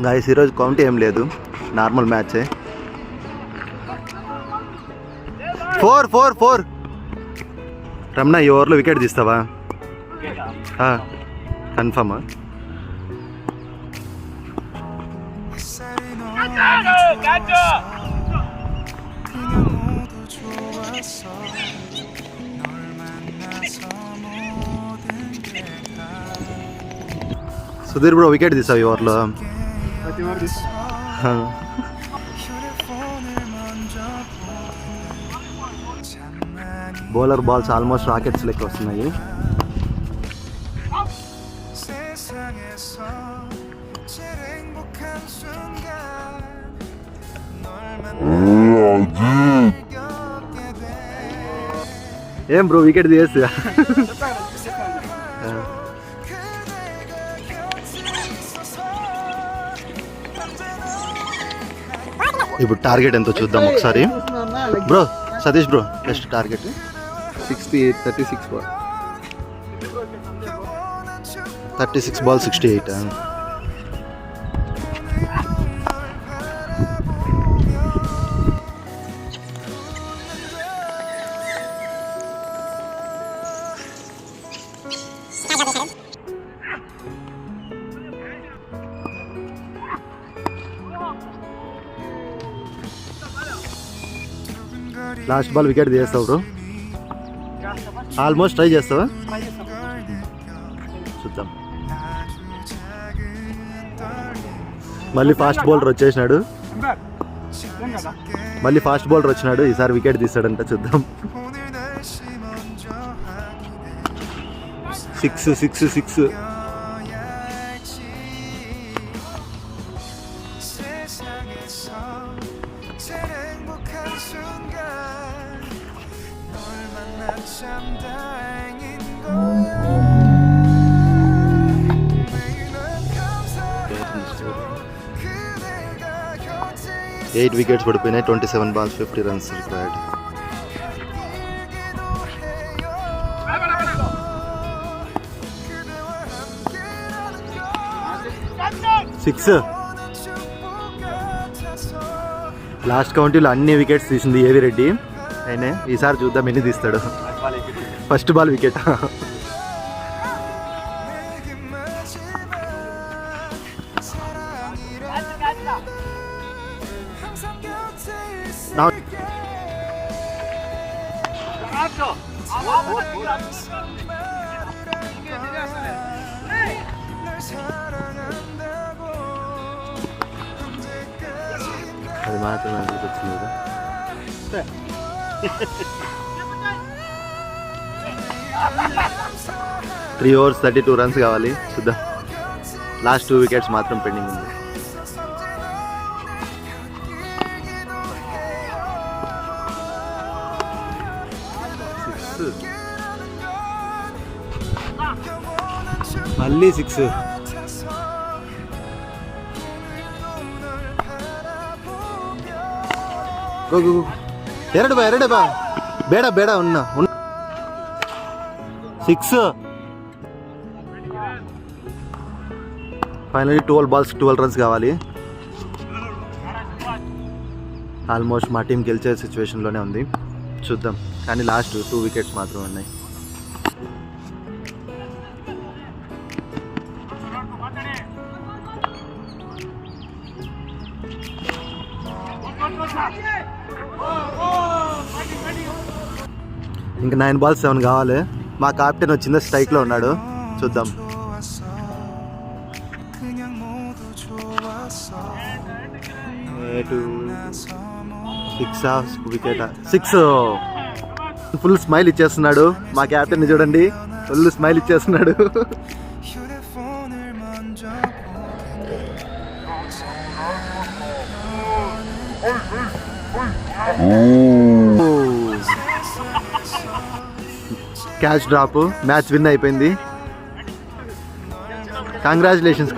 Guys ఈరోజు count ఏం లేదు, నార్మల్ మ్యాచే. 4 రమణ ఈ ఓవర్లో వికెట్ తీస్తావా? కన్ఫర్మా? సుధీర్ బ్రో వికెట్ తీసావు ఈ ఓవర్లో? బౌలర్ బాల్స్ ఆల్మోస్ట్ రాకెట్స్ లెక్క వస్తున్నాయి. ఏం బ్రో వికెట్ తీయేస్తా? ఇప్పుడు టార్గెట్ ఎంతో చూద్దాం ఒకసారి. Bro Satish bro best target 36 ball 36 ball 68. Last ball wicket తీస్తావు బ్రో? ఆల్మోస్ట్ ట్రై చేస్తావా? చూద్దాం. మళ్ళీ ఫాస్ట్ బౌలర్ వచ్చేసినాడు, ఈసారి వికెట్ తీస్తాడంట. చూద్దాం. 6 8 వికెట్స్ పడిపోయినాయి. 27 balls 50 runs required. Six last కౌంటీలో అన్ని వికెట్స్ తీసింది ఏవి రెడ్డి. అయినా ఈసారి చూద్దాం ఎన్ని తీస్తాడు. First ball wicket. అది మాత్రమే వచ్చింది కదా. 3 overs 32 runs కావాలి. చూద్దాం. లాస్ట్ 2 wickets మాత్రం పెండింగ్ ఉంది. మళ్ళీ 6. ಎರಡು ಬಾ ಬೇಡ ఉన్న 6. ఫైనలీ 12 balls 12 runs కావాలి. ఆల్మోస్ట్ మా టీం గెలిచే సిచ్యువేషన్లోనే ఉంది. చూద్దాం. కానీ లాస్ట్ 2 wickets మాత్రం ఉన్నాయి. ఇంకా 9 balls 7 కావాలి. మా కెప్టెన్ వచ్చిందో స్ట్రైక్లో ఉన్నాడు. చూద్దాం. వికెట్ 6. ఫుల్ స్మైల్ ఇచ్చేస్తున్నాడు మా కెప్టెన్. చూడండి ఫుల్ స్మైల్ ఇచ్చేస్తున్నాడు. Catch drop. మ్యాచ్ విన్ అయిపోయింది. కంగ్రాచులేషన్స్.